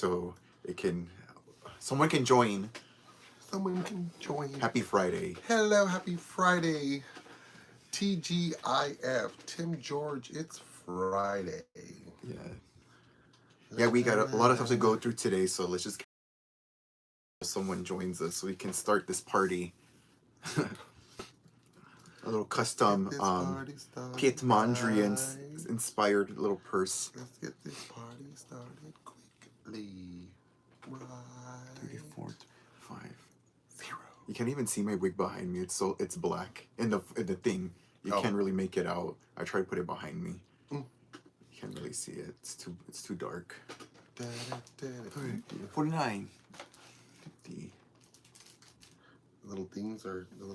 so someone can join. Someone can join. Happy Friday. Hello, happy Friday. TGIF, Tim George, it's Friday. Yeah. Yeah, we got a lot of stuff to go through today, so let's just someone joins us so we can start this party. A little custom Piet Mondrian inspired little purse. Let's get this party started quickly. Right. 3, 4, 5, 0. You can't even see my wig behind me. It's black in the thing. You can't really make it out. I tried to put it behind me. You can't really see it. It's too dark. 49. 50. The little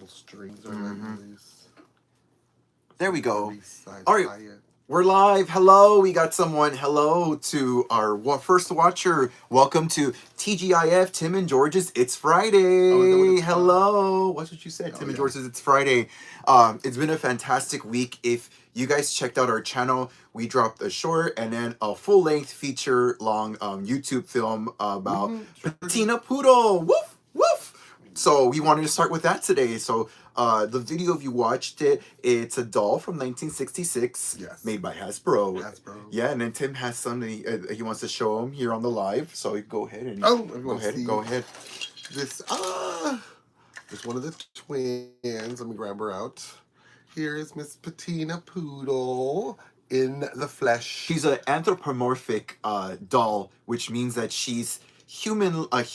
strings are like this. There we go. All right, we're live. Hello, we got someone. Hello to our first watcher. Welcome to TGIF, Tim and George's It's Friday. Oh, hello. What's what you said? Tim and George's It's Friday. It's been a fantastic week. If you guys checked out our channel, we dropped a short and then a full-length feature-long YouTube film about Peteena Poodle. Woof, woof. So we wanted to start with that today. So the video, if you watched it, it's a doll from 1966, made by Hasbro. Yeah, and then Tim has something he wants to show him here on the live. So go ahead and go ahead. This there's one of the twins. Let me grab her out. Here is Miss Peteena Poodle in the flesh. She's an anthropomorphic doll, which means that she's human, a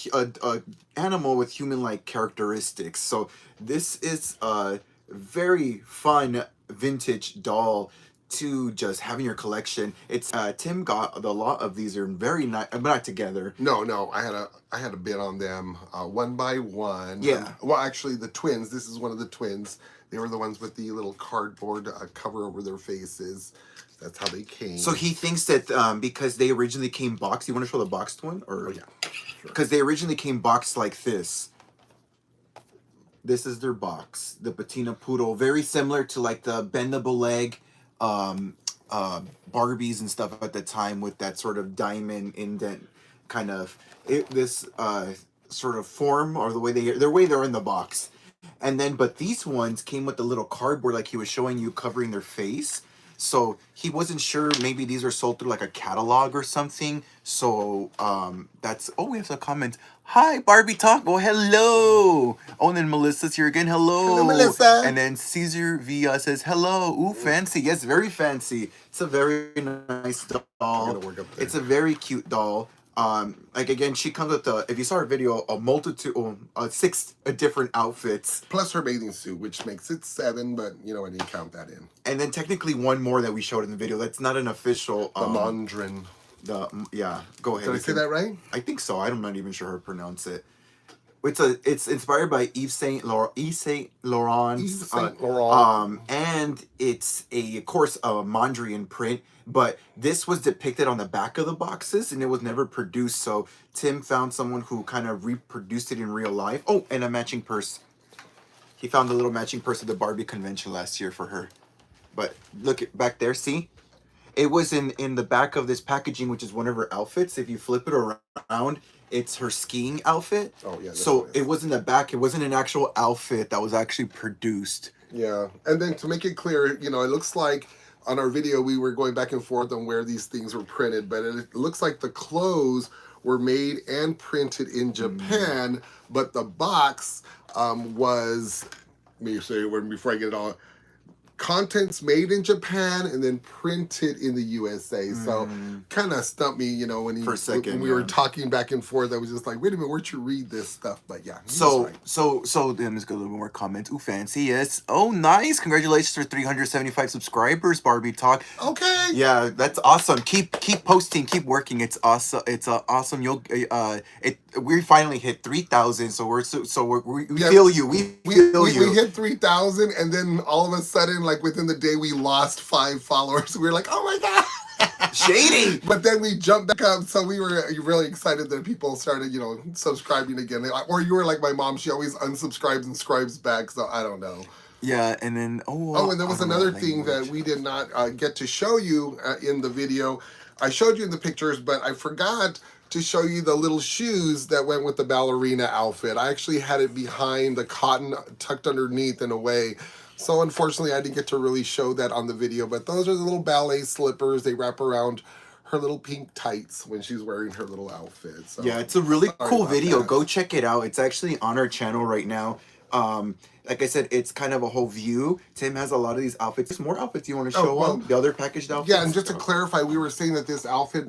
animal with human-like characteristics. So this is a very fun vintage doll to just have in your collection. It's Tim got a lot of these are very nice, but not together. No, I had a bid on them one by one. Yeah. Well, actually, the twins. This is one of the twins. They were the ones with the little cardboard cover over their faces. That's how they came. So he thinks that because they originally came boxed. You want to show the boxed one, or oh, yeah, because they originally came boxed like this. This is their box, the Peteena Poodle, very similar to like the bendable leg Barbies and stuff at the time, with that sort of diamond indent kind of this sort of form, or the way they're in the box. And then, but these ones came with the little cardboard, like he was showing you, covering their face. So he wasn't sure, maybe these are sold through like a catalog or something. So that's, we have some comments. Hi, Barbie Talk. Oh, hello. Oh, and then Melissa's here again. Hello. Hello, Melissa. And then Caesar Villa says, hello. Ooh, fancy. Yes, very fancy. It's a very nice doll. It's a very cute doll. Like again, she comes with if you saw her video, a multitude, 6 different outfits. Plus her bathing suit, which makes it 7, but I didn't count that in. And then technically one more that we showed in the video. That's not an official. The Mondrian. Go ahead. Did I say that right? I think so. I'm not even sure how to pronounce it. It's inspired by Yves Saint Laurent. And it's of course a Mondrian print, but this was depicted on the back of the boxes and it was never produced. So Tim found someone who kind of reproduced it in real life. Oh, and a matching purse. He found a little matching purse at the Barbie convention last year for her. But look back there, see? It was in the back of this packaging, which is one of her outfits. If you flip it around, it's her skiing outfit. Oh, yeah. So it wasn't the back. It wasn't an actual outfit that was actually produced. Yeah. And then to make it clear, it looks like on our video, we were going back and forth on where these things were printed. But it looks like the clothes were made and printed in Japan. But the box was, let me say it before I get it all. Contents made in Japan and then printed in the USA. So kind of stumped me, for a second, when we were talking back and forth. I was just like, wait a minute, where'd you read this stuff? But yeah. So then let's go a little more comments. Ooh, fancy, yes. Oh, nice. Congratulations for 375 subscribers, Barbie Talk. Okay. Yeah, that's awesome. Keep posting, keep working. It's awesome. It's awesome. You'll we finally hit 3,000. So we feel you. We feel you. We hit 3,000 and then all of a sudden, like within the day, we lost 5 followers. We were like, oh my God. Shady. But then we jumped back up. So we were really excited that people started, subscribing again. Or you were like my mom. She always unsubscribes and scribes back. So I don't know. Yeah, and then, and there was another thing that we did not get to show you in the video. I showed you in the pictures, but I forgot to show you the little shoes that went with the ballerina outfit. I actually had it behind the cotton tucked underneath in a way. So unfortunately, I didn't get to really show that on the video, but those are the little ballet slippers. They wrap around her little pink tights when she's wearing her little outfit. So Yeah, it's a really sorry cool about video. that. Go check it out. It's actually on our channel right now. Like I said, it's kind of a whole view. Tim has a lot of these outfits. There's more outfits you want to Oh show well, them? The other packaged yeah, and outfits? just to clarify, we were saying that this outfit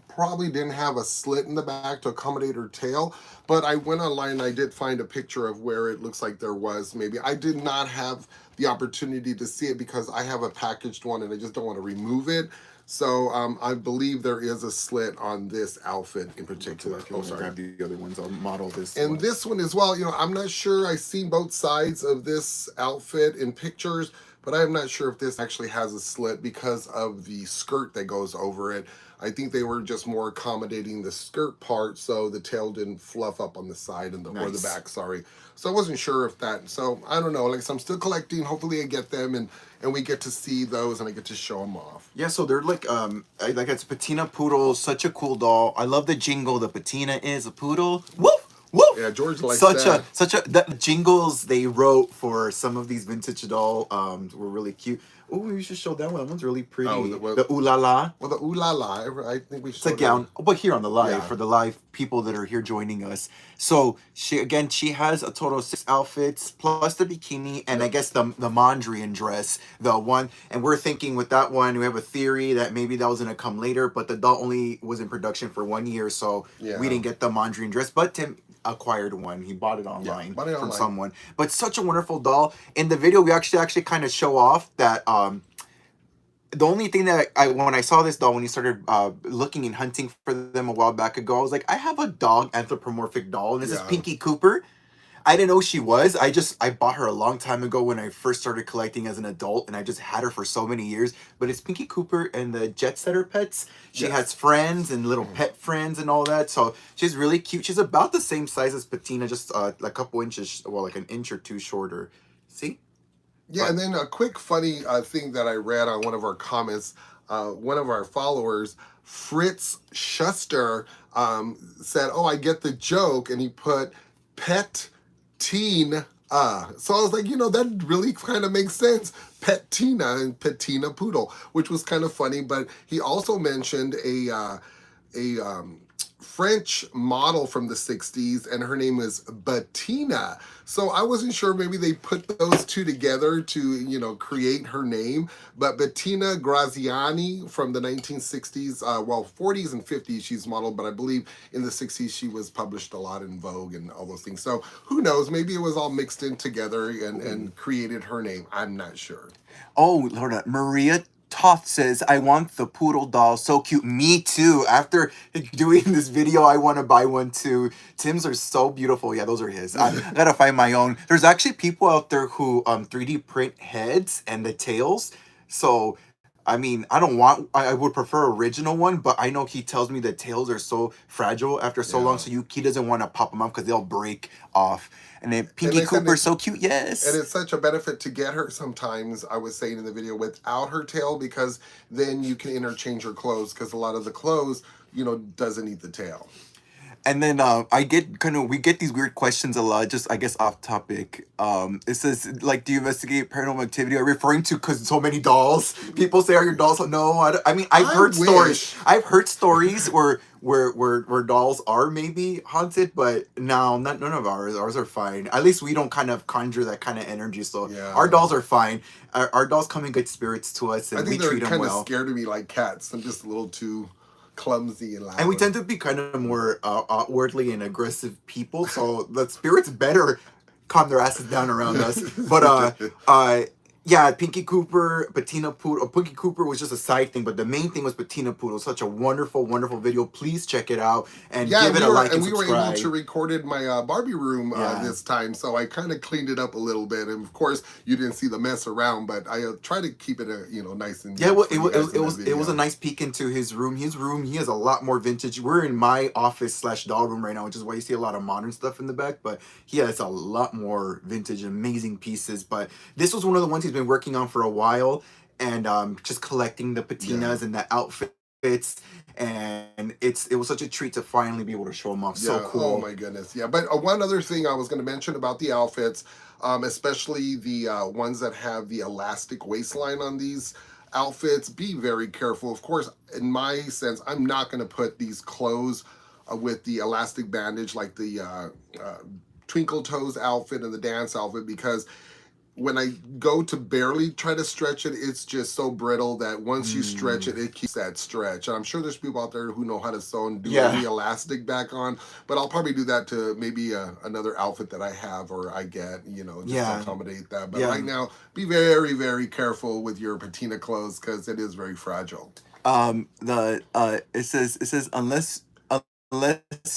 probably didn't have a slit in the back to accommodate her tail, but I went online and I did find a picture of where it looks like there was maybe. I did not have the opportunity to see it because I have a packaged one and I just don't want to remove it. So I believe there is a slit on this outfit in particular. If you want to grab the other ones, I'll model this And one. this one as well, I'm not sure. I've seen both sides of this outfit in pictures, but I'm not sure if this actually has a slit because of the skirt that goes over it. I think they were just more accommodating the skirt part so the tail didn't fluff up on the side and or the back, sorry. So I wasn't sure if that, so I don't know. Like, so I'm still collecting. Hopefully I get them and we get to see those and I get to show them off. Yeah, so they're like it's Peteena Poodle, such a cool doll. I love the jingle. The Peteena is a poodle. Woof! Woof! Yeah, George likes the jingles they wrote for some of these vintage doll were really cute. Oh, we should show that one. That one's really pretty. Oh, the ooh la la. Well, the ooh la la, I think we should. It's a gown, but here on the live, Yeah. for the live people that are here joining us. So she has a total of 6 outfits plus the bikini and I guess the Mondrian dress, the one. And we're thinking with that one, we have a theory that maybe that was gonna come later, but the doll only was in production for 1 year, so we didn't get the Mondrian dress. But Tim acquired one. He bought it online from someone. But such a wonderful doll. In the video, we actually kind of show off that the only thing that when I saw this doll, when he started looking and hunting for them a while back ago, I was like, I have a dog anthropomorphic doll, and this is Pinky Cooper. I didn't know she was. I bought her a long time ago when I first started collecting as an adult, and I just had her for so many years. But it's Pinky Cooper and the Jet Setter pets. She has friends and little pet friends and all that. So she's really cute. She's about the same size as Peteena, just a couple inches, well, like an inch or two shorter. See? Yeah, and then a quick funny thing that I read on one of our comments, one of our followers, Fritz Schuster, said, "Oh, I get the joke," and he put pet teen. So I was like, that really kind of makes sense. Peteena and Peteena Poodle, which was kind of funny. But he also mentioned a French model from the 60s, and her name is Peteena. So I wasn't sure, maybe they put those two together to, create her name. But Peteena Graziani from the 1960s, 40s and 50s she's modeled, but I believe in the 60s she was published a lot in Vogue and all those things. So who knows, maybe it was all mixed in together and created her name. I'm not sure. Oh, Lord, Maria Toth says, I want the poodle doll. So cute. Me too. After doing this video, I want to buy one too. Tim's are so beautiful. Yeah, those are his. I gotta find my own. There's actually people out there who 3D print heads and the tails. So, I mean, I would prefer original one, but I know he tells me the tails are so fragile after so long, so he doesn't want to pop them off because they'll break off. And then Pinky Cooper's so cute, yes. And it's such a benefit to get her sometimes, I was saying in the video, without her tail, because then you can interchange her clothes, because a lot of the clothes, doesn't need the tail. And then we get these weird questions a lot, just I guess off topic. It says, like, do you investigate paranormal activity? Are you referring to because so many dolls? People say, are your dolls? No, I mean, I've heard stories. I've heard stories where dolls are maybe haunted, but no, none of ours. Ours are fine. At least we don't kind of conjure that kind of energy. So our dolls are fine. Our dolls come in good spirits to us, and we treat them well. I think they're kind of scared of me like cats. I'm just a little too clumsy and loud. And we tend to be kind of more outwardly and aggressive people, so the spirits better calm their asses down around us. But yeah, Pinky Cooper, Peteena Poodle. Pinky Cooper was just a side thing, but the main thing was Peteena Poodle. Such a wonderful, wonderful video. Please check it out and give it a like and subscribe. We were able to record in my Barbie room this time, so I kind of cleaned it up a little bit. And of course, you didn't see the mess around, but I try to keep it nice and well, it was a nice peek into his room. His room, he has a lot more vintage. We're in my office / doll room right now, which is why you see a lot of modern stuff in the back. But he has a lot more vintage, amazing pieces. But this was one of the ones he's been working on for a while, and just collecting the Peteenas and the outfit and it was such a treat to finally be able to show them off. So Yeah. Oh cool. my goodness. Yeah. But one other thing I was going to mention about the outfits, especially the ones that have the elastic waistline on these outfits, be very careful. Of course, in my sense, I'm not going to put these clothes with the elastic bandage like the Twinkle Toes outfit and the dance outfit because when I go to barely try to stretch it, it's just so brittle that once you stretch it, Mm. it keeps that stretch. And I'm sure there's people out there who know how to sew and do Yeah. any elastic back on, but I'll probably do that to maybe another outfit that I have or I get, just to Yeah. accommodate that. But Yeah. right now, be very, very careful with your patina clothes because it is very fragile. The it says unless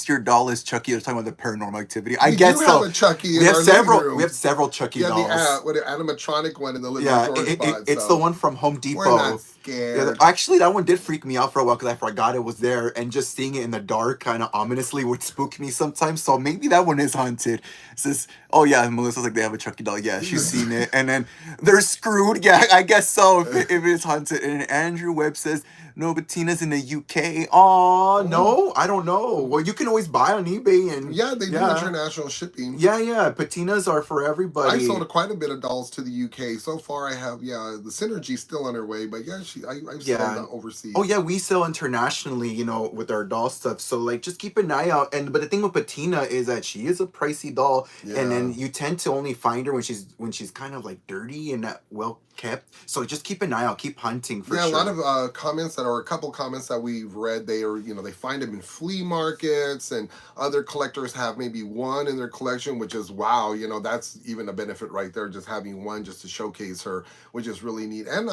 your doll is Chucky, you're talking about the paranormal activity. I We do guess have so. a Chucky We in have our living several. We room. have several Chucky Yeah, dolls. what an animatronic one in the living Yeah, storage spot. it's the So one from Home we're not Depot. Yeah, scared. actually, that one did freak me out for a while because I forgot it was there, and just seeing it in the dark, kind of ominously, would spook me sometimes. So maybe that one is haunted. It says, "Oh yeah," Melissa's like, "They have a Chucky doll." Yeah, she's seen it, and then they're screwed. Yeah, I guess so. If it's haunted, and Andrew Webb says, "No, but Tina's in the UK." Oh Oh. no, I don't know. Well, you can always buy on eBay, and Yeah, they do yeah, international shipping. yeah. Patinas are for I sold everybody. quite a bit of dolls to the UK. So far, I have, yeah, the Synergy's still on her way, but yeah, I've sold Yeah. Oh overseas. yeah, we sell internationally, with our doll stuff. So like just keep an eye out. And but the thing with Patina is that she is a pricey doll, and Yeah. then you tend to only find her when she's kind of like dirty and not well kept. So just keep an eye out, keep hunting for Yeah, a lot sure. of comments that are a couple comments that we've read. They are, they find them in flea markets, and other collectors have maybe one in their collection, which is wow. That's even a benefit right there, just having one just to showcase her, which is really neat. And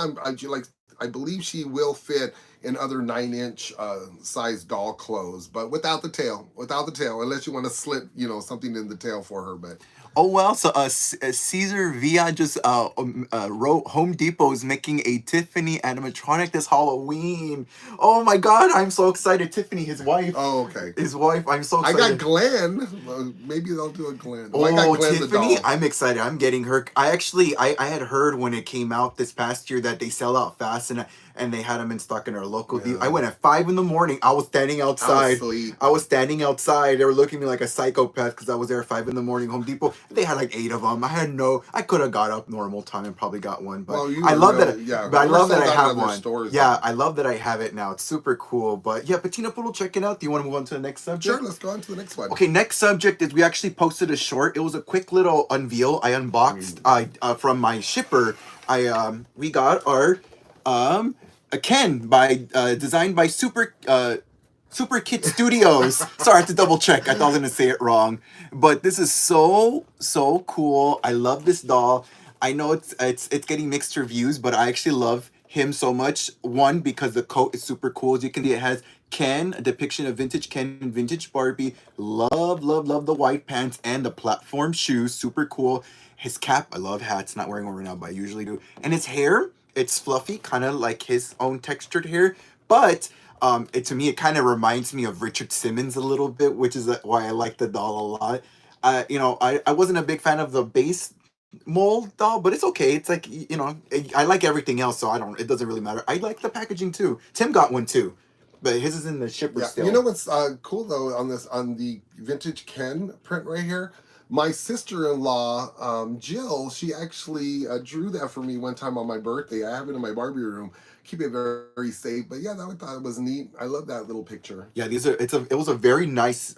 I believe she will fit in other 9-inch size doll clothes, but without the tail, unless you want to slip, something in the tail for her. But Oh well, so Caesar Via just wrote Home Depot is making a Tiffany animatronic this Halloween. Oh my God, I'm so excited! Tiffany, his wife, oh, okay. I'm so I got excited. Glenn. Maybe they'll do a Glenn. Well, I got Oh, Glenn the Tiffany, doll. I'm excited. I'm getting her. I had heard when it came out this past year that they sell out fast, and they had them in stock in our local. I Yeah. went at 5 in the morning. I was standing I was outside. asleep. I was standing outside. They were looking at me like a psychopath because I was there at 5 in the morning. Home Depot. They had like 8 of them. I could have got up normal time and probably got one, but Well, you I were love real, that. yeah. But I We were love that sold I out in have other one. stores. Yeah, Though. I love that I have it now. It's super cool. But yeah, Patina Poodle, check it out. Do you want to move on to the next Sure, subject? let's go on to the next one. Okay, next subject is we actually posted a short. It was a quick little unveil. I unboxed from my shipper. We got our a Ken by designed by Super Kid Studios. Sorry, I have to double check. I thought I was gonna say it wrong. But this is so cool. I love this doll. I know it's getting mixed reviews, but I actually love him so much. One, because the coat is super cool. As you can see, it has Ken, a depiction of vintage Ken and vintage Barbie. Love the white pants and the platform shoes. Super cool. His cap, I love hats. Not wearing one right now, but I usually do. And his hair, it's fluffy, kind of like his own textured hair. But to me, it kind of reminds me of Richard Simmons a little bit, which is why I like the doll a lot. I wasn't a big fan of the base mold doll, but it's okay. It's like I like everything else, so I don't. It doesn't really matter. I like the packaging too. Tim got one too, but his is in the shipper Yeah, you know still. what's cool though on the vintage Ken print right here. My sister-in-law, Jill, she actually drew that for me one time on my birthday. I have it in my Barbie room. Keep it very, very safe. But yeah, I thought it was neat. I love that little picture. Yeah, it was a very nice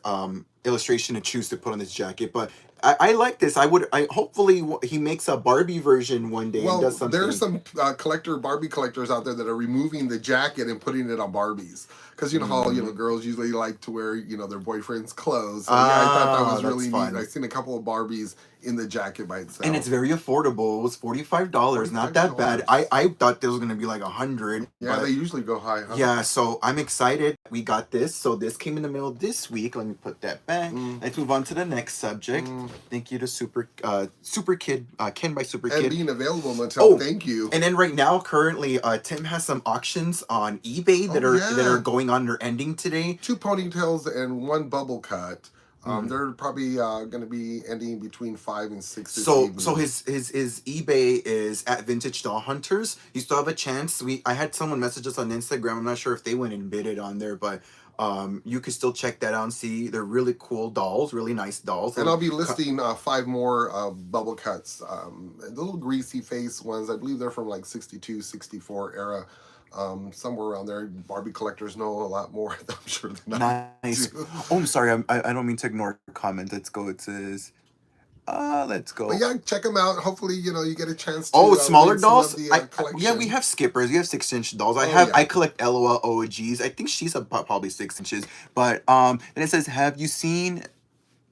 illustration to choose to put on this jacket, but I like this. I hopefully he makes a Barbie version one day and Well, does there's something. some Barbie collectors out there that are removing the jacket and putting it on Barbies. Because you know how Mm. girls usually like to wear their boyfriend's clothes. So yeah, I thought that was That's really neat. fun. I've seen a couple of Barbies in the jacket by And it's itself. very affordable. It was $45, not that bad. $45. I thought this was gonna be like 100, Yeah, they but usually go high, huh? yeah. So I'm excited. We got this. So this came in the mail this week. Let me put that back. Mm, Let's move on to the next subject. mm. Thank you to Super Kid Ken by Super And Kid. being available, Mattel. Oh, Thank you. and then right now, currently, Tim has some auctions on eBay Oh that are yeah, going on. They're ending today. 2 ponytails and 1 bubble cut. They're probably going to be ending between 5 and 6 this So evening. his eBay is at Vintage Doll Hunters. You still have a chance. I had someone message us on Instagram. I'm not sure if they went and bid it on there, but you can still check that out and see. They're really cool dolls, really nice dolls. And I'll be listing 5 more bubble cuts, the little greasy face ones. I believe they're from like 62, 64 era. Somewhere around there. Barbie collectors know a lot more, I'm sure, than I Nice. do. Oh, I'm sorry. I don't mean to ignore a comment. Let's go. It says, let's But go. yeah, check them out. Hopefully, you get a chance Oh, to smaller win some of dolls. the Yeah, we collection. have skippers. We have 6 inch dolls. Oh yeah. I collect LOL OGs. I think she's probably 6 inches. But then it says, have you seen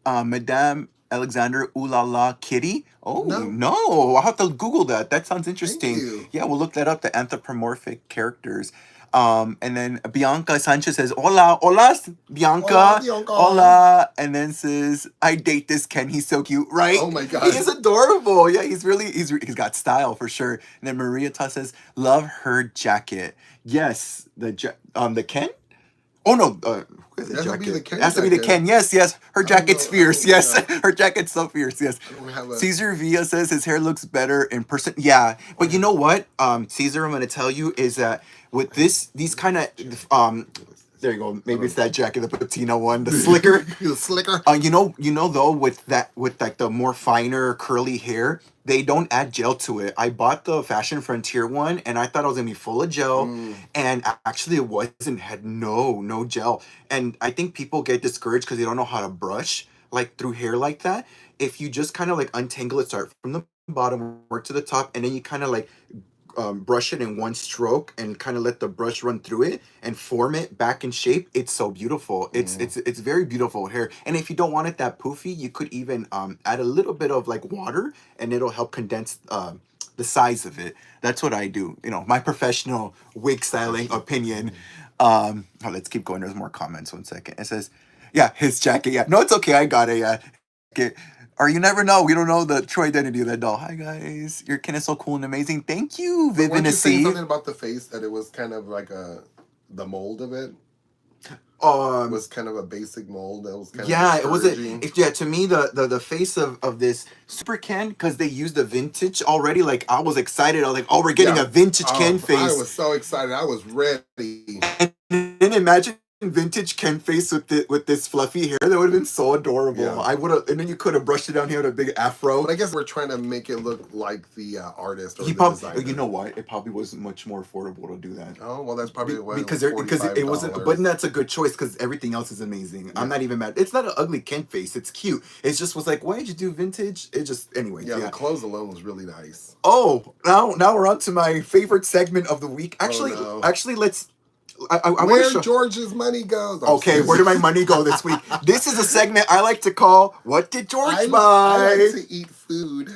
Madame Alexander Ooh La La Kitty? Oh No, no, I'll have to Google that. That sounds thank interesting. you. Yeah, we'll look that up. The anthropomorphic characters. And then Bianca Sanchez says, "Hola, hola, Hola, Bianca, Bianca. hola," and then says, "I date this Ken. He's so cute, right? Oh my He god. is adorable. Yeah, he's got style for sure." And then Maria Ta says, "Love her jacket. Yes, the Ken." Oh no, who has It a has to be the jacket? It Ken has to be the jacket. Ken. Yes, yes. Her I don't jacket's know. I fierce. don't. Yes, Yeah. her jacket's so fierce. Yes. I don't have a. Caesar Villa says his hair looks better in person. Yeah, but you know what, Caesar, I'm gonna tell you is that with these kind of there you go. I Maybe it's don't. that jacket, the patina one, the slicker. The slicker. You know though with like the more finer curly hair, they don't add gel to it. I bought the Fashion Frontier one, and I thought it was gonna be full of gel, Mm. and actually it wasn't. Had no gel, and I think people get discouraged because they don't know how to brush like through hair like that. If you just kind of like untangle it, start from the bottom, work to the top, and then you kind of like brush it in one stroke and kind of let the brush run through it and form it back in shape. It's so beautiful. It's Mm. it's it's very beautiful hair. And if you don't want it that poofy, you could even add a little bit of like water, and it'll help condense the size of it. That's what I do. My professional wig styling Professional opinion. opinion. Let's keep going. There's more comments. 1 second. It says, yeah, his jacket. Yeah, no, it's okay. I got it. Yeah. Okay. Or you never know. We don't know the true identity of that doll. Hi guys, your kin is so cool and amazing. Thank you, But Vivian weren't you saying Asif. something about the face that it was kind of like the mold of it Um, was kind of a basic mold that was kind of yeah, it was a. discouraging. Yeah, to me, the face of this Super Ken, because they used the vintage already. Like I was excited. I was like, oh, we're getting Yeah. a vintage Ken Oh, I face. was so excited. I was ready. And then imagine vintage Ken face with this fluffy hair. That would have been so adorable. Yeah. I would have, and then you could have brushed it down here with a big afro. But I guess we're trying to make it look like the artist or He the probably, designer. you know what? It probably wasn't much more affordable to do that. Oh well, that's probably why Because it was it wasn't. $45. But that's a good choice because everything else is amazing. I'm not even mad. It's not an ugly Ken face. It's cute. It just was like, why did you do vintage? It just anyways. Yeah, Yeah. the clothes alone was really nice. Oh, now we're on to my favorite segment of the week. Actually, Oh, no. let's. I want to Where show. George's money goes. I'm Okay, just where did my kidding. money go this week? This is a segment I like to call "What Did George I Buy?" like to eat food.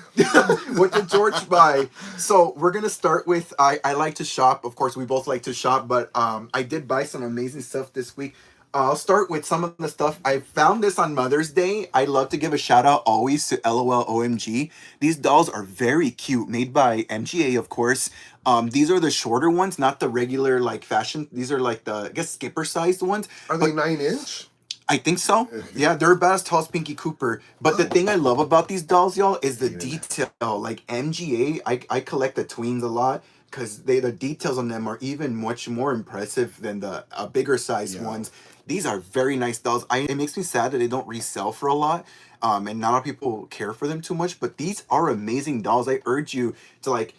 What did George buy? So we're gonna start with I like to shop. Of course, we both like to shop, but I did buy some amazing stuff this week. I'll start with some of the stuff. I found this on Mother's Day. I love to give a shout out always to LOL OMG. These dolls are very cute, made by MGA, of course. These are the shorter ones, not the regular like fashion. These are like the I guess skipper sized ones. Are they But 9 inch? I think so. Yeah, they're about as tall as Pinky Cooper. But the thing I love about these dolls, y'all, is the detail. Like MGA, I collect the tweens a lot because the details on them are even much more impressive than the bigger sized ones. These are very nice dolls. It makes me sad that they don't resell for a lot. And not a lot of people care for them too much. But these are amazing dolls. I urge you to like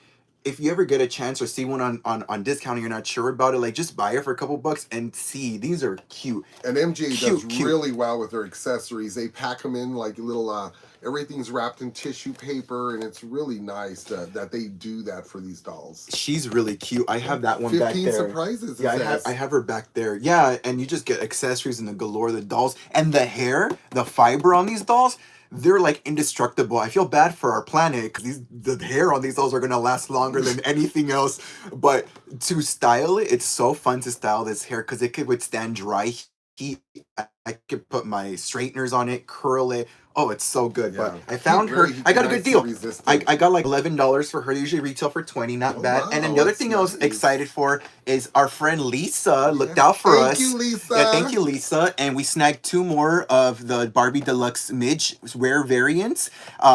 if you ever get a chance or see one on discount and you're not sure about it, like just buy it for a couple bucks and see. These are cute. And MGA does Cute. really well with their accessories. They pack them in like little, everything's wrapped in tissue paper, and it's really nice that they do that for these dolls. She's really cute. I have that one back 15 there. surprises. Yeah, I have her back there. Yeah, and you just get accessories and the galore, the dolls and the hair, the fiber on these dolls. They're like indestructible. I feel bad for our planet because the hair on these dolls are gonna last longer than anything else. But to style it, it's so fun to style this hair because it could withstand dry heat. I could put my straighteners on it, curl it. Oh, it's so good. Yeah. But I found her. I got a good nicely deal. resistant. I got like $11 for her. They usually retail for 20, not Oh, bad. And then the wow, other that's thing I was nice. excited for is our friend Lisa looked Yes. out for Thank us. you, Lisa. Yeah, thank you, Lisa. And we snagged 2 more of the Barbie Deluxe Midge rare variants.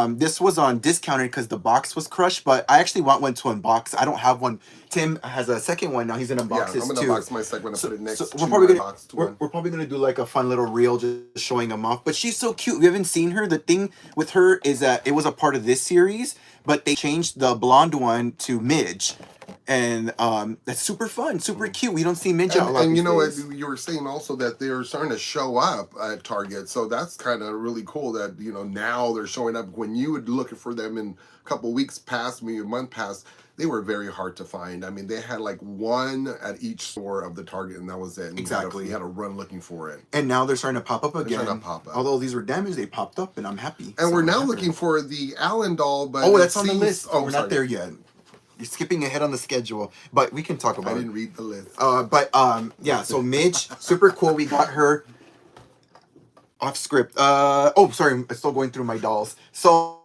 This was on discounted because the box was crushed, but I actually want one to unbox. I don't have one. Tim has a second one now. He's gonna unbox his I'm gonna too. unbox my second one and put it next We're to probably my gonna boxed one. we're probably gonna do like a fun little reel just showing them off. But she's so cute. We haven't seen her. The thing with her is that it was a part of this series, but they changed the blonde one to Midge. And that's super fun, super cute. We don't see Midge out a lot And these you know what? days. You were saying also that they're starting to show up at Target, so that's kind of really cool. That now they're showing up. When you would looking for them in a couple weeks past, maybe a month past, they were very hard to find. I mean, they had like one at each store of the Target, and that was it. And Exactly. you had to run looking for it. And now they're starting to pop up again. They're starting to pop up. Although these were damaged, they popped up, and I'm happy. And we're now looking for the Allen doll, but that's on the list. Oh, we're not there yet. You're skipping ahead on the schedule, but we can talk about it. I didn't read the list. Yeah, so Midge, super cool. We got her off script. Sorry, I'm still going through my dolls. So,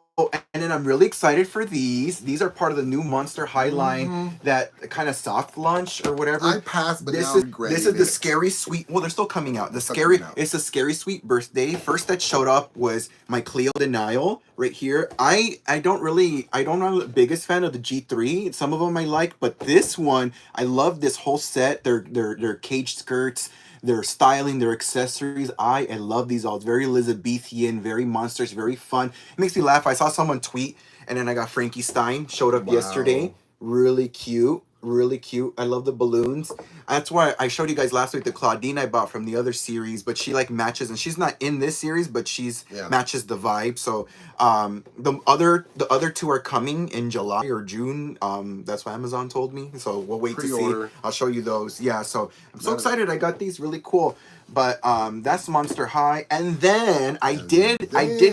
and then I'm really excited for these. These are part of the new Monster High line, that kind of soft launch or whatever. I passed, but this now this is the Scary Sweet. Well, they're still coming out. It's a Scary Sweet birthday. First that showed up was my Cleo Denial right here. I'm not the biggest fan of the G3. Some of them I like, but this one I love. This whole set. Their cage skirts, their styling, their accessories. I love these all. It's very Elizabethan, very monsters, very fun. It makes me laugh. I saw someone tweet, and then I got Frankie Stein showed up yesterday. Really cute. Really cute. I love the balloons. That's why I showed you guys last week the Claudine I bought from the other series, but she like matches, and she's not in this series, but she's matches the vibe. So the other 2 are coming in July or June. That's what Amazon told me. So we'll wait to see. I'll show you those. Yeah, so I'm so excited. I got these, really cool. But that's Monster High. And then I did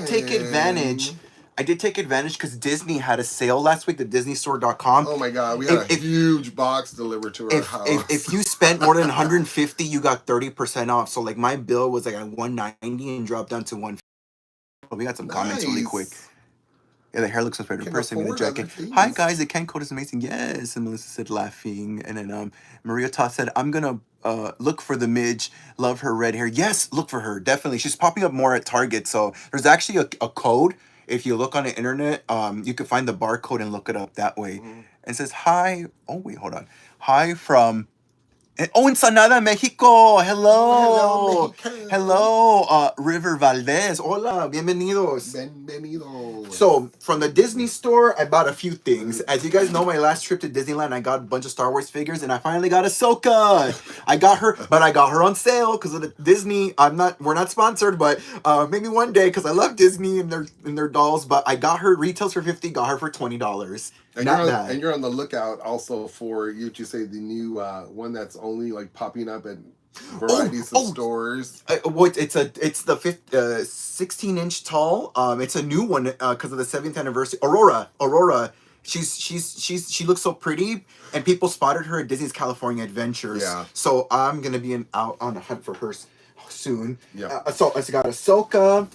take advantage. I did take advantage because Disney had a sale last week, the DisneyStore.com. Oh my God, we had a huge box delivered to our house. If you spent more than $150, you got 30% off. So like my bill was like at $190 and dropped down to $150. Oh, we got some comments really quick. Yeah, the hair looks much better in person with the jacket. Hi guys, the Ken code is amazing. Yes, and Melissa said laughing. And then Maria Toss said, I'm gonna look for the Midge. Love her red hair. Yes, look for her, definitely. She's popping up more at Target. So there's actually a code. If you look on the internet, you can find the barcode and look it up that way. It says, hi. Oh, wait, hold on. Hi from... Ensenada, Mexico. Hello. Hello, River Valdez. Hola, bienvenidos. Bienvenidos. So, from the Disney store, I bought a few things. As you guys know, my last trip to Disneyland, I got a bunch of Star Wars figures, and I finally got Ahsoka. I got her on sale because of the Disney. We're not sponsored, but maybe one day because I love Disney and their dolls. But I got her retails for $50, got her for $20. And you're on the lookout also for you the new one that's only like popping up at varieties of stores. It's the 16-inch tall. It's a new one because of the 7th anniversary. Aurora. She looks so pretty, and people spotted her at Disney's California Adventures. Yeah. So I'm gonna be out on the hunt for her soon. Yeah. So I got Ahsoka,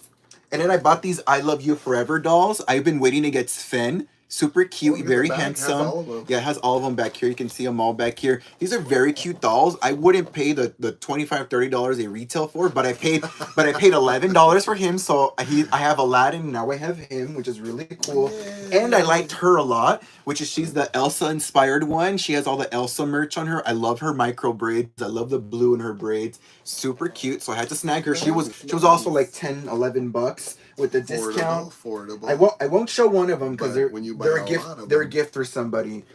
and then I bought these I Love You Forever dolls. I've been waiting to get Sven. Super cute, very handsome. Yeah, it has all of them back here. You can see them all back here. These are very cute dolls. I wouldn't pay the $25, $30 they retail for, but I paid $11 for him. So I have Aladdin, now I have him, which is really cool. Yay. And I liked her a lot, she's the Elsa inspired one. She has all the Elsa merch on her. I love her micro braids. I love the blue in her braids. Super cute. So I had to snag her. She was also like $10, $11 with the discount. Affordable. I won't show one of them because they're a gift for somebody.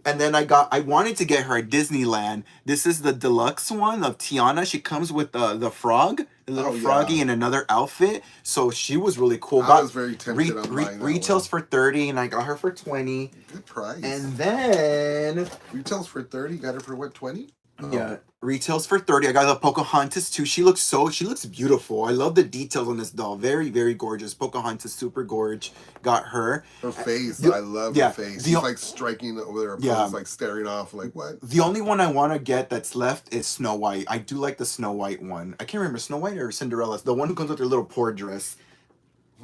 And then I wanted to get her at Disneyland. This is the deluxe one of Tiana. She comes with the frog, the little froggy in another outfit. So she was really cool. I was very tempted on buying that retails for $30, and I got her for $20. Good price. And then retails for $30. Got her for what, $20? Yeah, retails for $30. I got the Pocahontas too. She looks beautiful. I love the details on this doll. Very, very gorgeous. Pocahontas, super gorge. Got her. Her face, I love her face. She's like striking over there. Yeah, like staring off. Like what? The only one I want to get that's left is Snow White. I do like the Snow White one. I can't remember Snow White or Cinderella. The one who comes with her little poor dress.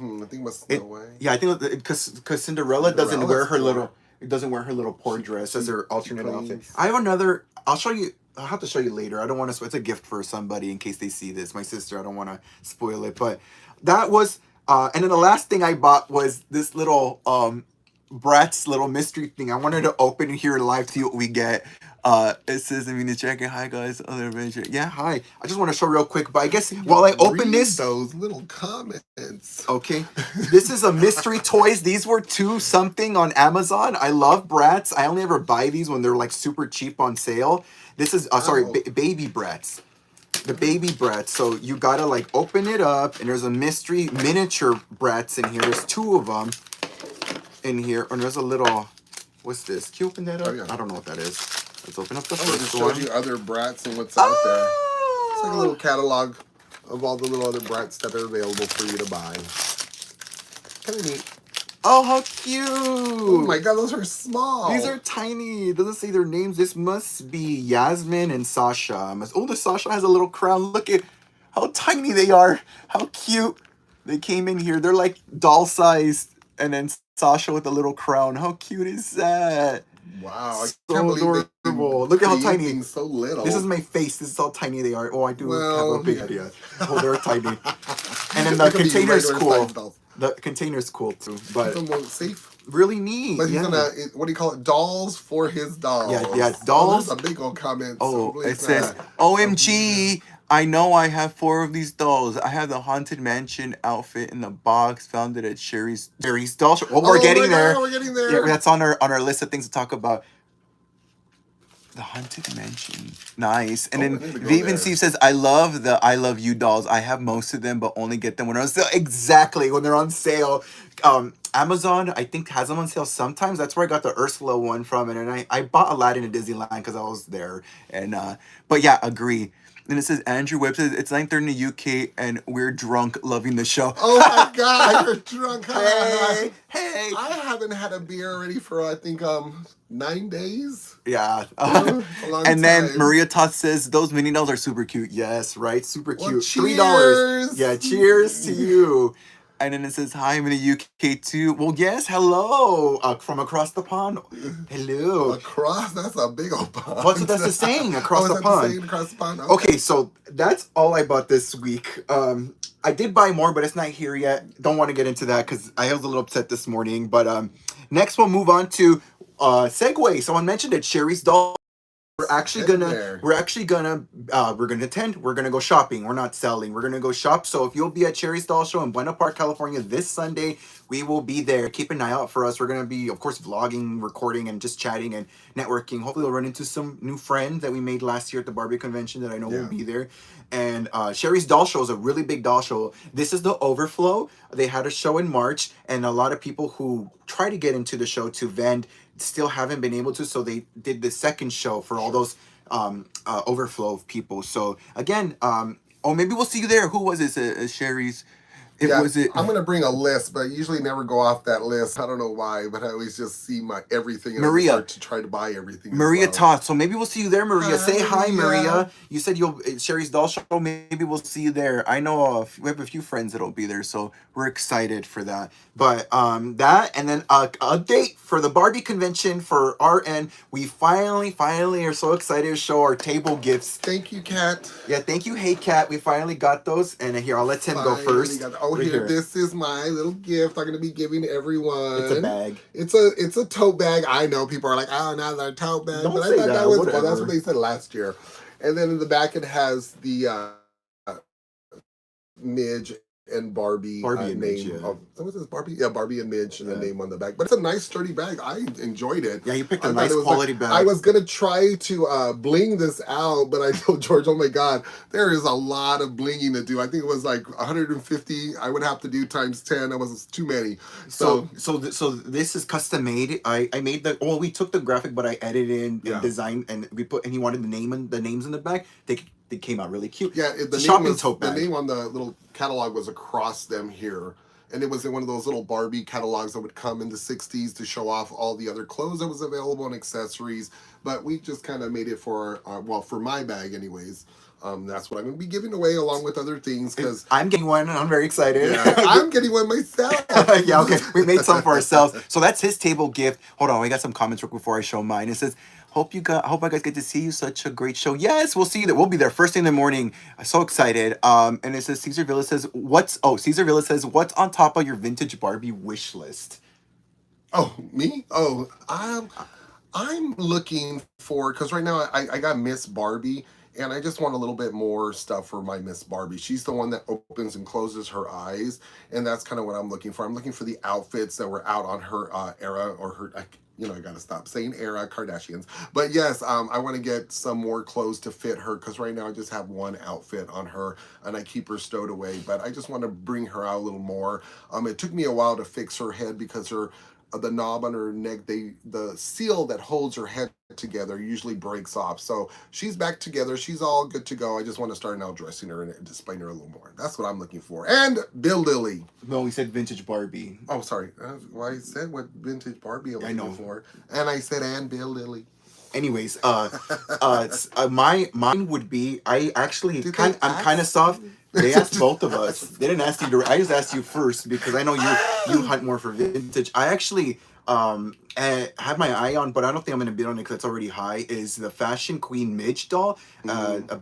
I think it was It, Snow White. yeah, I think because Cinderella doesn't wear Cinderella's her poor. little. It doesn't wear her little poor She dress as she her she alternate outfit. cleans. I have another. I'll show you. I'll have to show you later. I don't want to. It's a gift for somebody in case they see this. My sister. I don't want to spoil it. But that was. And then the last thing I bought was this little Bratz little mystery thing. I wanted to open it here live to see what we get. It says, I mean, check it. Hi guys, other adventure. Yeah, hi. I just want to show real quick. But I guess while I open Read this, those little comments. okay. This is a mystery toys. These were two something on Amazon. I love Bratz. I only ever buy these when they're like super cheap on sale. This is sorry, Oh. baby Bratz. The baby Bratz. So you gotta like open it up, and there's a mystery miniature Bratz in here. There's two of them in here, and there's a little. What's this? Can you open that up? Oh, yeah. I don't know what that is. Let's open up the It first just one. shows you other Bratz and what's out there. It's like a little catalog of all the little other Bratz that are available for you to buy. Kind of neat. Oh, how cute! Oh my god, those are small. These are tiny. It doesn't say their names. This must be Yasmin and Sasha. Oh, the Sasha has a little crown. Look at how tiny they are. How cute. They came in here. They're like doll sized. And then Sasha with a little crown. How cute is that? Wow, I So can't believe adorable. Look at how tiny. things so little. This is my face. This is how tiny they are. Oh, I do have a big idea. Yeah. Oh, they're tiny. And then the container's cool. The container's cool too. But safe. Really neat. But he's gonna, what do you call it? Dolls for his dolls. Yeah, dolls. Oh, there's a big old comment. Oh, so it says, OMG, I know I have 4 of these dolls. I have the Haunted Mansion outfit in the box, found it at Sherry's doll shop. Well, we're getting there. God, we're getting there. Yeah, that's on our list of things to talk about. The Haunted Mansion. Nice. And then Vivian Steve says, I love you dolls. I have most of them, but only get them when they're on sale. Exactly, when they're on sale. Amazon, I think, has them on sale sometimes. That's where I got the Ursula one from. And I bought Aladdin at Disneyland because I was there. And but yeah, agree. And it says, Andrew Webb says, it's 9:30 in the UK and we're drunk loving the show. Oh my God, you're drunk. Hey. I haven't had a beer already for, I think, 9 days. Yeah. And then Maria Toth says, those mini dolls are super cute. Yes, right? Super cute. Well, $3. Yeah, cheers to you. And then it says, hi, I'm in the UK too. Well, yes, hello. From across the pond. Hello. Across? That's a big old pond. What's that's the saying? Across the pond. Across the pond? Okay, so that's all I bought this week. I did buy more, but it's not here yet. Don't want to get into that because I was a little upset this morning. But next we'll move on to Segway. Someone mentioned it. Sherry's doll. We're gonna attend. We're gonna go shopping. We're not selling. We're gonna go shop. So if you'll be at Cherry's Doll Show in Buena Park, California this Sunday, we will be there. Keep an eye out for us. We're gonna be, of course, vlogging, recording, and just chatting and networking. Hopefully, we'll run into some new friends that we made last year at the Barbie convention that I know will be there. And Sherry's Doll Show is a really big doll show. This is the overflow. They had a show in March, and a lot of people who try to get into the show to vend still haven't been able to, so they did the second show for all those overflow of people. So again, maybe we'll see you there. Who was it? Sherry's. I'm gonna bring a list, but I usually never go off that list. I don't know why, but I always just see my everything and Maria, I start to try to buy everything. Maria Toth. So maybe we'll see you there, Maria. Say hi, Maria. Maria. You said you'll Sherry's Doll Show. Maybe we'll see you there. I know we have a few friends that'll be there, so we're excited for that. But that, and then a date for the Barbie convention for our end. We finally are so excited to show our table gifts. Thank you, Kat. Yeah, thank you, Hey Kat. We finally got those, and here I'll let Tim go first. Here, this is my little gift I'm gonna be giving to everyone. It's a bag. It's a tote bag. I know people are like, oh, now they're a tote bag. Don't but say I thought that was whatever. That's what they said last year. And then in the back it has the Midge and Barbie and Midge, name. What's this, Barbie? Yeah, Barbie and Midge and the name on the back. But it's a nice sturdy bag. I enjoyed it. Yeah, you picked a nice quality bag. I was gonna try to bling this out, but I told George, oh my God, there is a lot of blinging to do. I think it was like 150. I would have to do times 10. That was too many. So this is custom made. I made we took the graphic, but I edited and designed, and we put, and he wanted the names in the back. They came out really cute. Yeah, the name on the little catalog was across them here. And it was in one of those little Barbie catalogs that would come in the 60s to show off all the other clothes that was available and accessories. But we just kind of made it for, for my bag anyways. That's what I'm going to be giving away along with other things because I'm getting one and I'm very excited. yeah, I'm getting one myself. Yeah, okay. We made some for ourselves. So that's his table gift. Hold on, we got some comments real quick before I show mine. It says, hope I guys get to see you. Such a great show. Yes, we'll see you there. We'll be there first thing in the morning. I'm so excited. And it says Caesar Villa says, what's on top of your vintage Barbie wish list? Oh, me? Oh, I'm looking for because right now I got Miss Barbie and I just want a little bit more stuff for my Miss Barbie. She's the one that opens and closes her eyes, and that's kind of what I'm looking for. I'm looking for the outfits that were out on her era or her. I gotta stop saying era Kardashians, but yes, I want to get some more clothes to fit her because right now I just have one outfit on her and I keep her stowed away. But I just want to bring her out a little more. It took me a while to fix her head because her the knob on her neck, the seal that holds her head together usually breaks off. So she's back together. She's all good to go. I just want to start now dressing her and displaying her a little more. That's what I'm looking for. And Bill Lilly. No, we said vintage Barbie. Oh, sorry. Well, I said what vintage Barbie I was looking know. for. And I said, and Bill Lilly. Anyways, mine would be I'm kind of soft. They asked both of us. They didn't ask you. I just asked you first because I know you hunt more for vintage. I actually have my eye on, but I don't think I'm gonna bid on it because it's already high. Is the Fashion Queen Midge doll?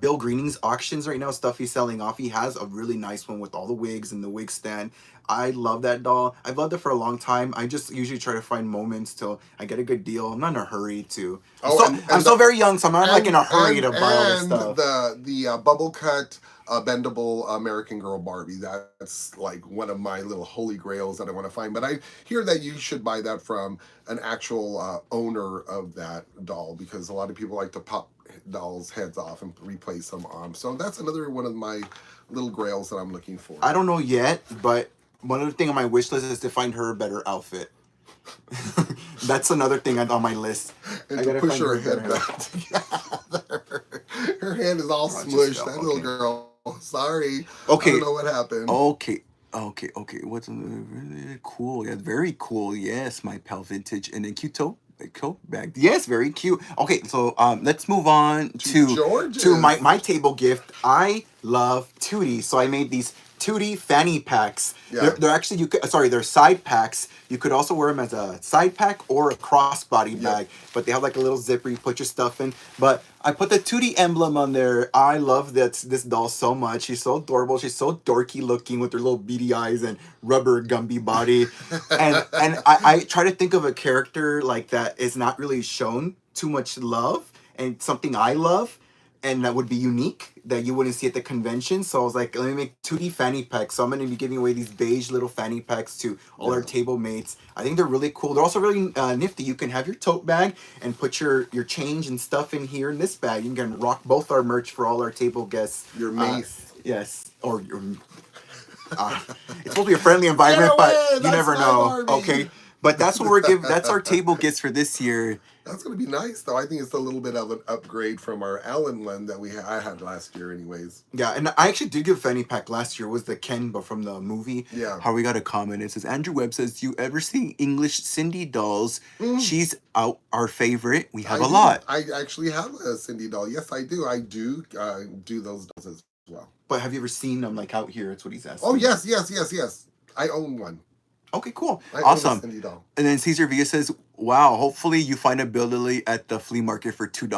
Bill Greening's auctions right now. Stuff he's selling off. He has a really nice one with all the wigs and the wig stand. I love that doll. I've loved it for a long time. I just usually try to find moments till I get a good deal. I'm not in a hurry to. I'm still very young, so I'm not like in a hurry to buy all this stuff. The bubble cut bendable American Girl Barbie. That's like one of my little holy grails that I want to find. But I hear that you should buy that from an actual owner of that doll because a lot of people like to pop dolls' heads off and replace them arms. So that's another one of my little grails that I'm looking for. I don't know yet, but one other thing on my wish list is to find her a better outfit. That's another thing on my list. And to push her head back together. Her hand is all smushed. That little girl. Sorry. Okay. I don't know what happened. Okay. What's really cool? Yeah, very cool. Yes, my pal vintage and then cute tote bag. Yes, very cute. Okay, so let's move on to my table gift. I love Tootie, so I made these Tootie fanny packs. Yeah. They're actually they're side packs. You could also wear them as a side pack or a crossbody bag, but they have like a little zipper you put your stuff in. But I put the Tootie emblem on there. I love this doll so much. She's so adorable. She's so dorky looking with her little beady eyes and rubber Gumby body. and I try to think of a character like that is not really shown too much love and something I love. And that would be unique that you wouldn't see at the convention. So I was like, let me make 2D fanny packs. So I'm going to be giving away these beige little fanny packs to all our table mates. I think they're really cool. They're also really nifty. You can have your tote bag and put your change and stuff in here in this bag. You can rock both our merch for all our table guests. Your mace. Yes. Or your... it's supposed to be a friendly environment, but you never know. Barbie. Okay. But that's what we're giving. That's our table gifts for this year. That's going to be nice, though. I think it's a little bit of an upgrade from our Allen one that I had last year, anyways. Yeah, and I actually did give a fanny pack last year. It was the Ken, but from the movie. Yeah. How we got a comment. It says, Andrew Webb says, do you ever see English Cindy dolls? She's our favorite. We have a lot. I actually have a Cindy doll. Yes, I do. I do those dolls as well. But have you ever seen them like out here? That's what he's asking. Oh, yes. I own one. Okay, cool. I awesome. Own a Cindy doll. And then Caesar Villa says, wow, hopefully you find a Bill Lilly at the flea market for $2.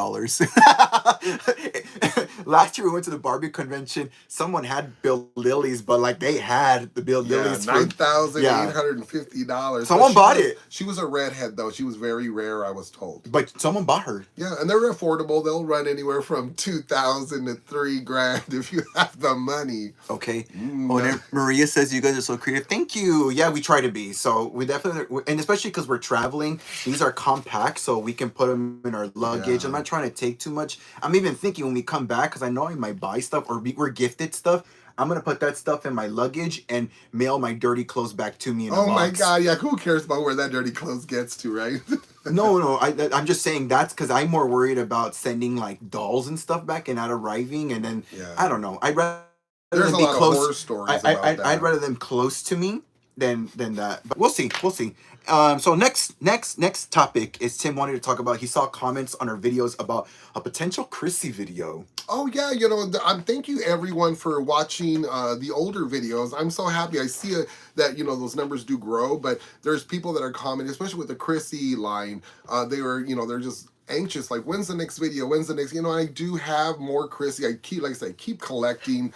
Last year we went to the Barbie convention. Someone had Bill Lilly's, but like they had the Bill Lilly's for $9,850. Someone bought it. She was a redhead though. She was very rare, I was told. But someone bought her. Yeah, and they're affordable. They'll run anywhere from $2,000 to $3,000 if you have the money. Okay. Oh, and Maria says you guys are so creative. Thank you. Yeah, we try to be. So we definitely, and especially because we're traveling, these are compact, so we can put them in our luggage. I'm not trying to take too much. I'm even thinking when we come back, because I know I might buy stuff or we're gifted stuff. I'm going to put that stuff in my luggage and mail my dirty clothes back to me in a box. Oh my God, yeah. Who cares about where that dirty clothes gets to, right? No. I'm just saying that's because I'm more worried about sending like dolls and stuff back and not arriving. And then, I don't know. I'd rather There's them a be lot close. of horror stories about that. I'd rather them close to me than that. But we'll see. We'll see. So next topic is Tim wanted to talk about. He saw comments on our videos about a potential Chrissy video. Oh yeah, you know, thank you everyone for watching the older videos. I'm so happy. I see that, you know, those numbers do grow, but there's people that are commenting, especially with the Chrissy line. They were, you know, they're just anxious, like, when's the next video? When's the next? You know, I do have more Chrissy. I keep, like I said, keep collecting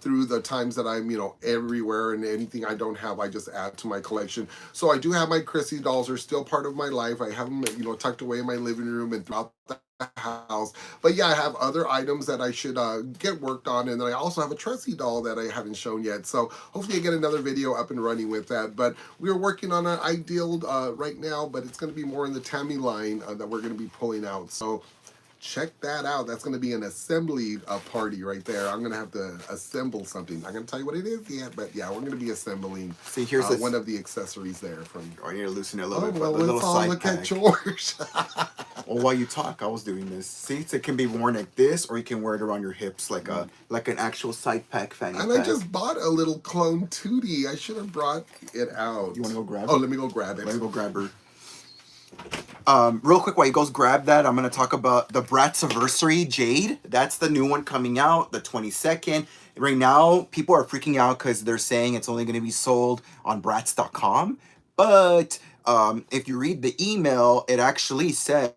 through the times that I'm, you know, everywhere, and anything I don't have, I just add to my collection. So I do have my Chrissy dolls. Are still part of my life. I have them, you know, tucked away in my living room and throughout the house. But yeah, I have other items that I should get worked on, and then I also have a Tressie doll that I haven't shown yet. So hopefully I get another video up and running with that. But we're working on an ideal right now, but it's going to be more in the Tammy line that we're going to be pulling out. So check that out. That's going to be an assembly party right there. I'm going to have to assemble something. I'm not going to tell you what it is yet, but yeah, we're going to be assembling one of the accessories there. From. Oh, I need to loosen it a little bit. Well, let's all look at George. Well, while you talk, I was doing this. See, it can be worn like this, or you can wear it around your hips like an actual side pack fanny pack. I just bought a little clone Tootie. I should have brought it out. You want to go grab it? Oh, let me go grab it. Let me go grab her. Real quick, while he goes grab that, I'm going to talk about the Bratziversary Jade. That's the new one coming out, the 22nd. Right now, people are freaking out because they're saying it's only going to be sold on Bratz.com. But if you read the email, it actually says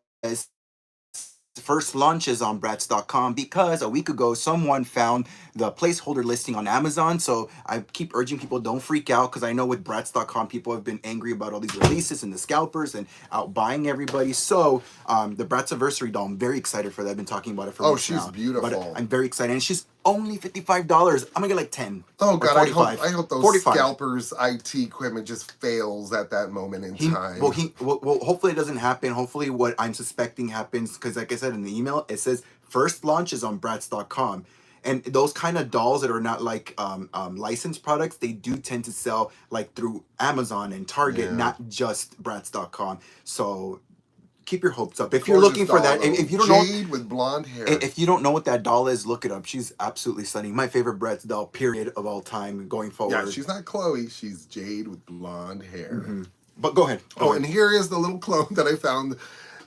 first launches on Bratz.com, because a week ago someone found the placeholder listing on Amazon. So I keep urging people, don't freak out, because I know with Bratz.com people have been angry about all these releases and the scalpers and out buying everybody. So the Bratziversary doll, I'm very excited for that. I've been talking about it for months now. Oh, she's beautiful. But I'm very excited, and she's only $55. I'm gonna get like 10. Oh god, I hope those 45. Scalpers IT equipment just fails at that moment in time. Well, hopefully it doesn't happen. Hopefully what I'm suspecting happens, because like I said in the email, it says first launches on Bratz.com. And those kind of dolls that are not like licensed products, they do tend to sell like through Amazon and Target, not just Bratz.com. So keep your hopes up. If you're looking for that, if you don't know, Jade with blonde hair. If you don't know what that doll is, look it up. She's absolutely stunning. My favorite Bratz doll, period, of all time, going forward. Yeah, she's not Chloe. She's Jade with blonde hair. Mm-hmm. But go ahead. And here is the little clone that I found.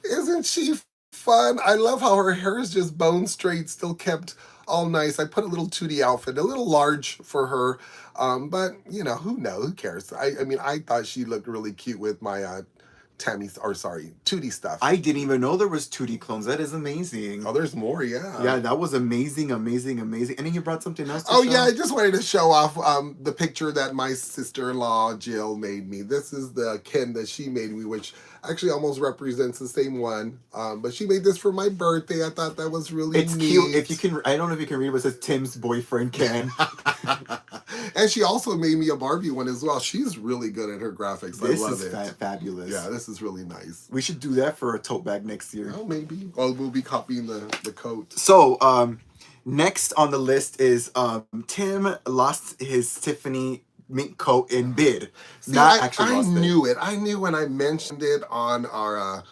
Isn't she fun? I love how her hair is just bone straight, still kept all nice. I put a little Tootie outfit, a little large for her. But, you know, who knows? Who cares? I mean, I thought she looked really cute with my Tootie stuff. I didn't even know there was Tootie clones. That is amazing. Oh, there's more, yeah. Yeah, that was amazing. And then you brought something else to show? Yeah, I just wanted to show off the picture that my sister-in-law, Jill, made me. This is the Ken that she made me, which actually almost represents the same one. But she made this for my birthday. I thought that was really neat. It's cute. If you can, I don't know if you can read, but it says Tim's boyfriend, Ken. And she also made me a Barbie one as well. She's really good at her graphics. I love it. This is fabulous. Yeah, this is really nice. We should do that for a tote bag next year. Oh, maybe. Well, we'll be copying the coat. So, next on the list is Tim lost his Tiffany mink coat in bid. See, I knew it. I knew when I mentioned it on our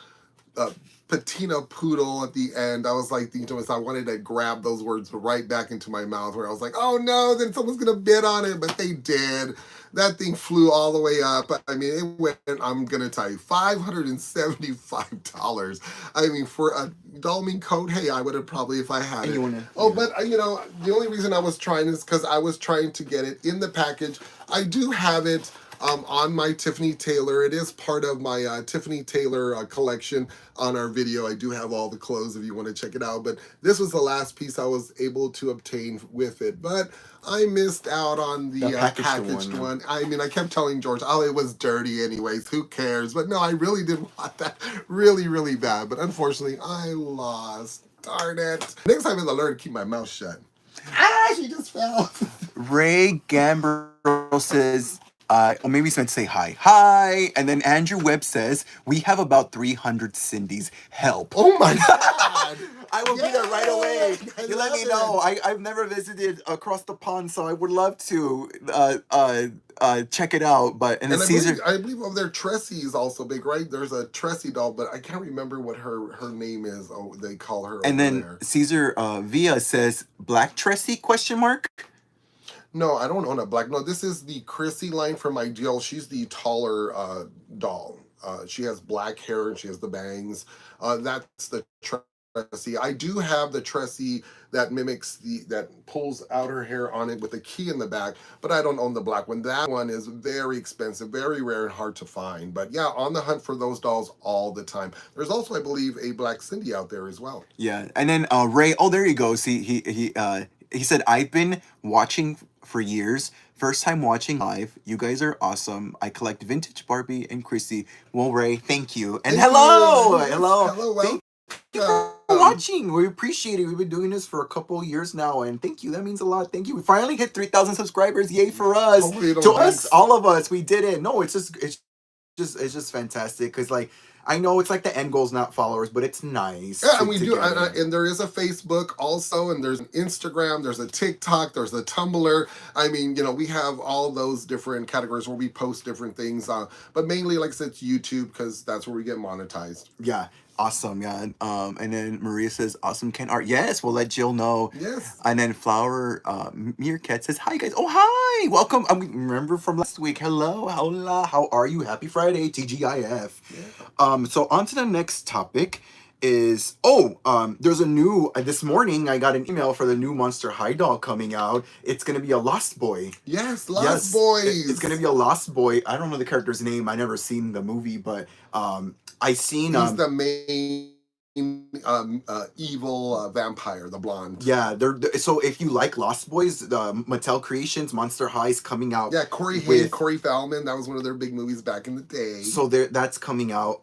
Peteena poodle at the end. I was like, I wanted to grab those words right back into my mouth, where I was like, oh no, then someone's gonna bid on it, but they did. That thing flew all the way up. I mean, it went, I'm gonna tell you, $575. I mean, for a doll mink coat, hey, I would have probably, if I had it. But you know, the only reason I was trying is because I was trying to get it in the package. I do have it on my Tiffany Taylor. It is part of my Tiffany Taylor collection. On our video, I do have all the clothes if you want to check it out, but this was the last piece I was able to obtain with it. But I missed out on the packaged one. I mean, I kept telling George, oh, it was dirty anyways, who cares? But no, I really did want that really, really bad. But unfortunately, I lost. Darn it. Next time I'll learn to keep my mouth shut. She just fell. Ray Gambaro says, or maybe he's meant to say hi. Hi! And then Andrew Webb says, we have about 300 Cindy's. Help. Oh my God! I will be there right away. You let me know. I've never visited across the pond, so I would love to check it out. And Caesar, I believe over there Tressie is also big, right? There's a Tressie doll, but I can't remember what her name is. Oh, they call her. And then there. Caesar Via says, Black Tressie? ? No, I don't own a black. No, this is the Chrissy line from Ideal. She's the taller doll. She has black hair and she has the bangs. That's the Tressie. I do have the Tressie that mimics that pulls out her hair on it with a key in the back, but I don't own the black one. That one is very expensive, very rare and hard to find. But yeah, on the hunt for those dolls all the time. There's also, I believe, a Black Cindy out there as well. Yeah, and then Ray. Oh, there you go. See, he said I've been watching for years. First time watching live. You guys are awesome. I collect vintage Barbie and Chrissy. Well, Ray, thank you. And Thank hello, you. hello. Hello, Thank you for watching. We appreciate it. We've been doing this for a couple years now, and thank you. That means a lot. Thank you. We finally hit 3,000 subscribers. Yay for us. Hopefully you don't To jinx. us, all of us, we did it. No, it's just fantastic because like I know it's like the end goal's not followers, but it's nice. Yeah, and we do, and there is a Facebook also, and there's an Instagram, there's a TikTok, there's a Tumblr. I mean, we have all those different categories where we post different things. But mainly, like I said, it's YouTube because that's where we get monetized. Yeah, awesome. Yeah, and then Maria says, "Awesome Ken art." Yes, we'll let Jill know. Yes. And then Flower Meerkat says, "Hi guys. Oh hi, welcome. Remember from last week. Hello, hola. How are you? Happy Friday, TGIF." Yeah. So on to the next topic is there's a new this morning I got an email for the new Monster High doll coming out. It's gonna be a Lost Boy. Yes, Lost Boys. It's gonna be a Lost Boy. I don't know the character's name. I never seen the movie, but I seen he's the main evil vampire, the blonde. Yeah, so if you like Lost Boys, the Mattel Creations Monster High's coming out. Yeah, Corey Haim, Corey Feldman, that was one of their big movies back in the day. So that's coming out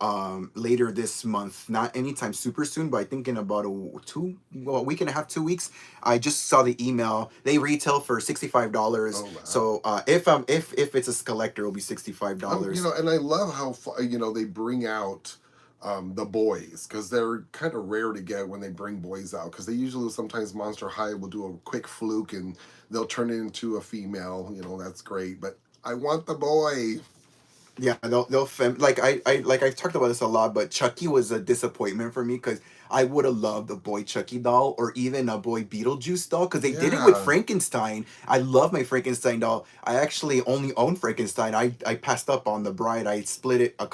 later this month. Not anytime super soon, but I think in about a week and a half, 2 weeks. I just saw the email. They retail for $65. Oh, wow. So if it's a collector, it'll be $65. And I love how they bring out the boys, because they're kind of rare to get when they bring boys out, because they usually sometimes Monster High will do a quick fluke and they'll turn it into a female. That's great, but I want the boy. Yeah, they'll like I've talked about this a lot, but Chucky was a disappointment for me because I would have loved a boy Chucky doll or even a boy Beetlejuice doll because they did it with Frankenstein. I love my Frankenstein doll. I actually only own Frankenstein. I passed up on the bride. I split it the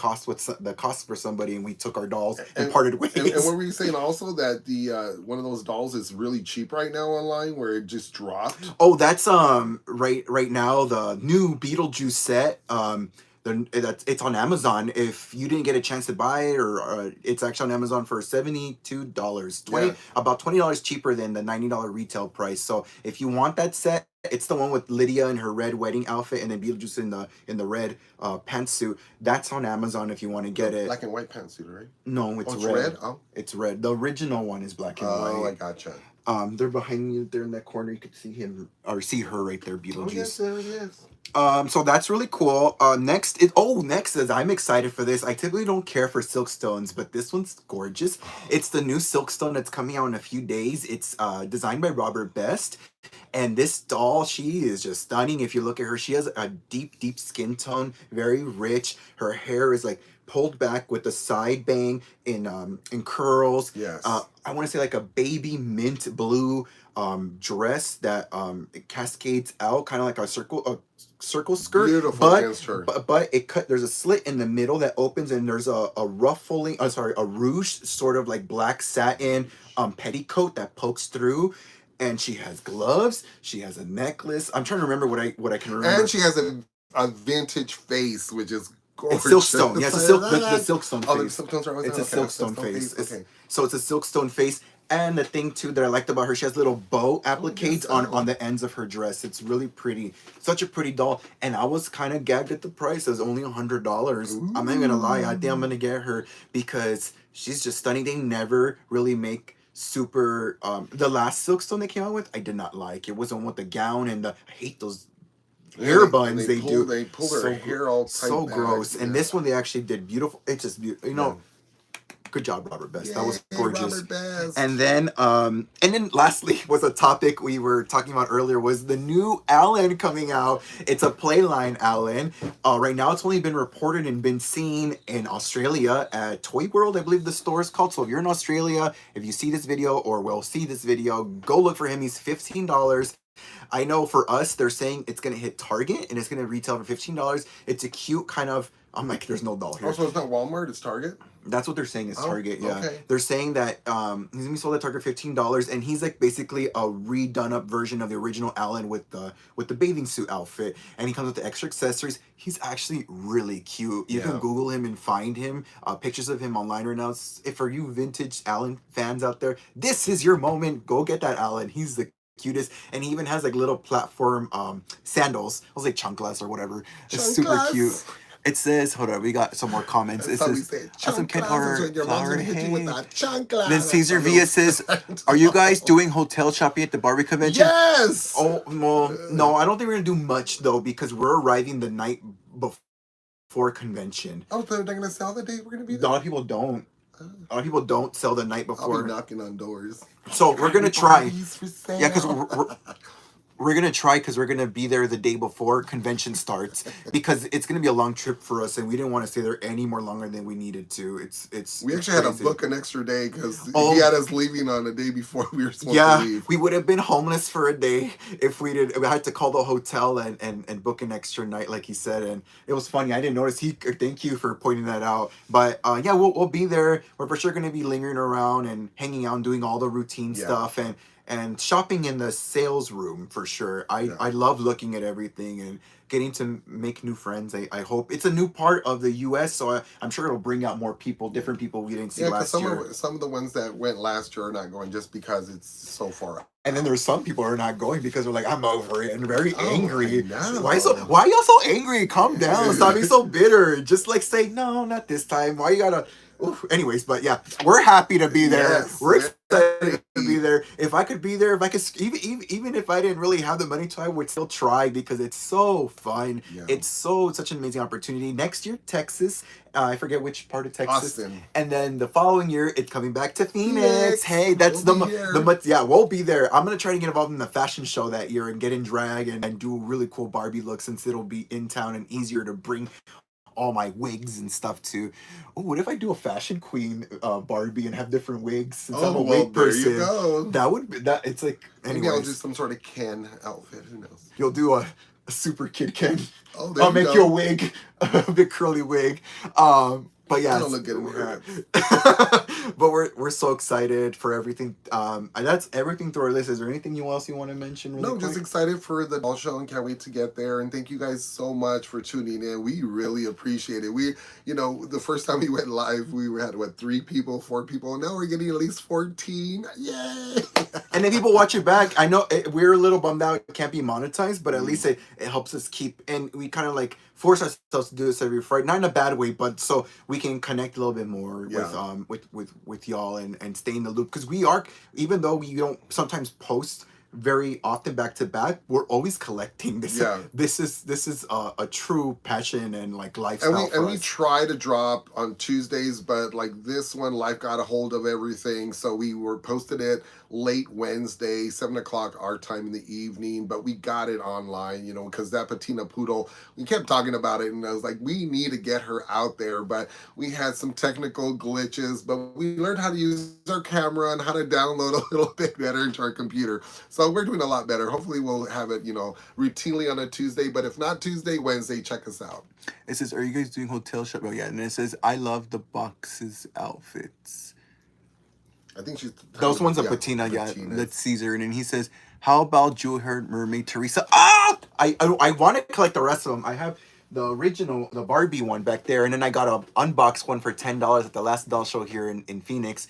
cost for somebody, and we took our dolls and parted ways. And what were you saying also, that the one of those dolls is really cheap right now online, where it just dropped? Oh, that's right now the new Beetlejuice set. It's on Amazon. If you didn't get a chance to buy it, or it's actually on Amazon for $72, about $20 cheaper than the $90 retail price. So if you want that set, it's the one with Lydia in her red wedding outfit and then Beetlejuice in the red pantsuit. That's on Amazon if you want to get it. Black and white pantsuit, right? No, it's red. Oh, it's red. The original one is black and white. Oh, I gotcha. They're behind you there in that corner. You could see him or see her right there, Beetlejuice. Oh, yes, there it is. So that's really cool. Next is I'm excited for this. I typically don't care for Silkstones, but this one's gorgeous. It's the new Silkstone that's coming out in a few days. It's designed by Robert Best. And this doll, she is just stunning. If you look at her, she has a deep skin tone, very rich. Her hair is like pulled back with a side bang in curls. Yes. I want to say like a baby mint blue dress that cascades out, kind of like a circle skirt. Beautiful against her. But there's a slit in the middle that opens, and there's a ruche sort of like black satin petticoat that pokes through. And she has gloves. She has a necklace. I'm trying to remember what I can remember. And she has a vintage face, which is gorgeous. It's Silkstone. Yeah, it's the Silkstone face. Oh, the Silkstone face. It's a Silkstone face. Okay. So it's a Silkstone face. And the thing too that I liked about her, she has little bow appliques on the ends of her dress. It's really pretty. Such a pretty doll. And I was kind of gagged at the price. It was only $100. I'm not gonna lie. I think I'm gonna get her because she's just stunning. They never really make super the last Silkstone they came out with, I did not like. It was the one with the gown and I hate those hair buns they do. They pull their hair all tight so back. Gross. And this one they actually did beautiful. It's just beautiful. Good job, Robert Best. That was gorgeous. Robert Best. And then lastly was a topic we were talking about earlier, was the new Allen coming out. It's a Playline Allen. Right now it's only been reported and been seen in Australia at Toy World, I believe the store is called. So if you're in Australia, if you see this video or will see this video, go look for him. He's $15. I know for us, they're saying it's gonna hit Target and it's gonna retail for $15. It's a cute kind of. I'm like, there's no doll here. Also, it's not Walmart, it's Target. That's what they're saying is Target. Yeah, okay. they're saying that he's gonna be sold at Target $15, and he's like basically a redone up version of the original Alan with the bathing suit outfit, and he comes with the extra accessories. He's actually really cute. You can Google him and find him. Pictures of him online right now. If for you vintage Alan fans out there, this is your moment. Go get that Alan. He's the cutest, and he even has like little platform sandals. I'll say chanclas or whatever. It's super cute. It says, hold on, we got some more comments. It says, awesome kid or flower, hey. Then Caesar Villa says, are you guys doing hotel shopping at the Barbie convention? Yes! Oh, well, no, I don't think we're going to do much, though, because we're arriving the night before convention. Oh, they're going to sell the day we're going to be there? A lot of people don't. A lot of people don't sell the night before. I'll be knocking on doors. So we're going to try. Yeah, because we're going to try because we're going to be there the day before convention starts because it's going to be a long trip for us and we didn't want to stay there any more longer than we needed to. We actually had to book an extra day because he had us leaving on the day before we were supposed to leave. Yeah, we would have been homeless for a day if we did. We had to call the hotel and book an extra night, like he said, and it was funny. I didn't notice. Thank you for pointing that out. But yeah, we'll be there. We're for sure going to be lingering around and hanging out and doing all the routine stuff and shopping in the sales room for sure. I love looking at everything and getting to make new friends. I hope it's a new part of the U.S., so I'm sure it'll bring out more people, different people we didn't see last year. Some of the ones that went last year are not going just because it's so far out. And then there's some people who are not going because they're like, I'm over it and very angry. No. Why are y'all so angry? Calm down. Stop being so bitter. Just like say, no, not this time. Why you gotta... Oof. Anyways, but yeah, we're happy to be there. Yes, we're excited to be there. If I could be there, if I could, even if I didn't really have the money to, I would still try because it's so fun. Yeah. It's such an amazing opportunity. Next year, Texas. I forget which part of Texas. Austin. And then the following year, it's coming back to Phoenix. Hey, that's we'll be there. I'm gonna try to get involved in the fashion show that year and get in drag and do a really cool Barbie look since it'll be in town and easier to bring all my wigs and stuff too. Oh, what if I do a fashion queen Barbie and have different wigs since I'm a wig person? There you go. That would be that. It's like maybe I'll do some sort of Ken outfit. Who knows? You'll do a super kid Ken. Oh, I'll make you a wig, a big curly wig. But yeah, I don't look good in the but we're so excited for everything. And that's everything through our list. Is there anything else you want to mention? Really quick? Just excited for the doll show and can't wait to get there. And thank you guys so much for tuning in. We really appreciate it. The first time we went live, we had 3 people, 4 people. And now we're getting at least 14. Yay! And then people watch it back. I know we're a little bummed out it can't be monetized, but at least it helps us keep, and we kind of like force ourselves to do this every Friday, not in a bad way, but so we can connect a little bit more with y'all and stay in the loop, because we are, even though we don't sometimes post very often back to back, we're always collecting this. Yeah. This is a true passion and like lifestyle and we try to drop on Tuesdays, but like this one, life got a hold of everything, so we were posted it late Wednesday, 7:00 our time in the evening, but we got it online, because that Peteena poodle, we kept talking about it, and I was like, we need to get her out there, but we had some technical glitches, but we learned how to use our camera and how to download a little bit better into our computer. So we're doing a lot better. Hopefully we'll have it, routinely on a Tuesday, but if not Tuesday, Wednesday, check us out. It says, are you guys doing hotel shop? Oh yeah, and it says, I love the boxes outfits. I think she's... Those ones are Peteena, that's Caesar. And then he says, how about Jewel Hair Mermaid Teresa? Ah! I want to collect the rest of them. I have the original, the Barbie one back there, and then I got a unboxed one for $10 at the last doll show here in Phoenix.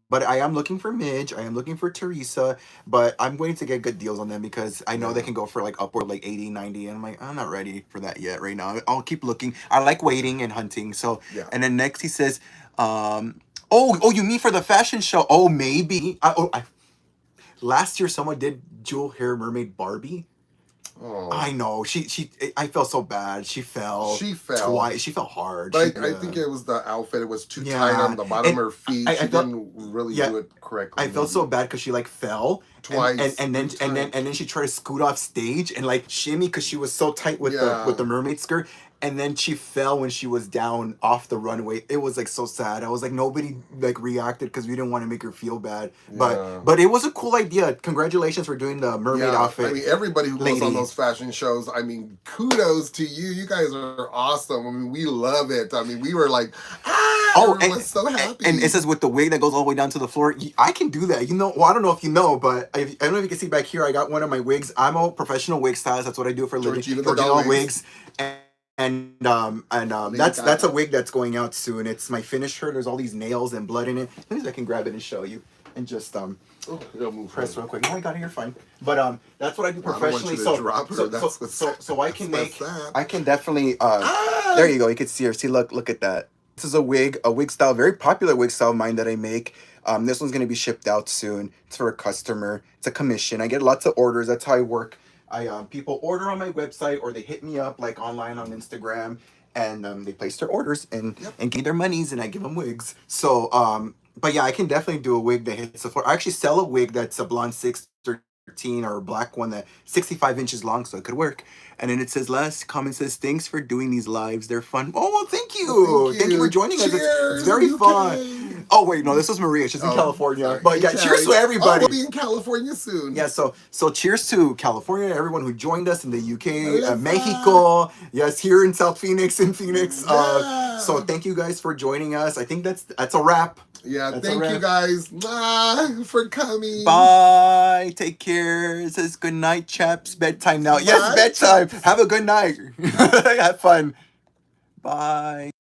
But I am looking for Midge, I am looking for Teresa, but I'm waiting to get good deals on them because I know they can go for like upward like 80, 90, and I'm like, I'm not ready for that yet right now. I'll keep looking. I like waiting and hunting. So, and then next he says, oh, you mean for the fashion show? Oh, maybe. Last year someone did Jewel Hair Mermaid Barbie. Oh. I know. I felt so bad. She fell. Twice. She fell hard. But I think it was the outfit. It was too tight on the bottom of her feet. She didn't really do it correctly. I felt so bad because she like fell twice. And then she tried to scoot off stage and like shimmy because she was so tight with the mermaid skirt. And then she fell when she was down off the runway. It was like so sad. I was like, nobody like reacted because we didn't want to make her feel bad. But it was a cool idea. Congratulations for doing the mermaid outfit. I mean, everybody who goes on those fashion shows, I mean, kudos to you. You guys are awesome. I mean, we love it. I mean, we were like, everyone's so happy. And it says with the wig that goes all the way down to the floor. I can do that. You know, well, I don't know if you know, but I don't know if you can see back here. I got one of my wigs. I'm a professional wig stylist. That's what I do for a living. Georgina wigs. And that's a wig that's going out soon. It's my finisher. There's all these nails and blood in it. Let me see if I can grab it and show you. And just press real quick. No, I got it here fine. But that's what I do professionally. So I can make I can definitely there you go. You can see her. See, look at that. This is a wig style, very popular wig style of mine that I make. This one's gonna be shipped out soon. It's for a customer. It's a commission. I get lots of orders. That's how I work. People order on my website or they hit me up like online on Instagram and they place their orders and give their monies and I give them wigs. So but yeah, I can definitely do a wig that hits the floor. I actually sell a wig that's a blonde 613 or a black one that 65 inches long, so it could work. And then it says last comment says thanks for doing these lives. They're fun. Oh well, thank you. Thank you for joining us. It's very fun. Oh wait, no, this was Maria. She's in California. Sorry. But yeah, cheers to everybody. We'll be in California soon. Yeah, so cheers to California, everyone who joined us in the UK, Mexico. Yes, here in South Phoenix, in Phoenix. So thank you guys for joining us. I think that's a wrap. Yeah, thank you guys for coming. Bye. Take care. It says good night, chaps. Bedtime now. Yes, bedtime. Have a good night. Have fun. Bye.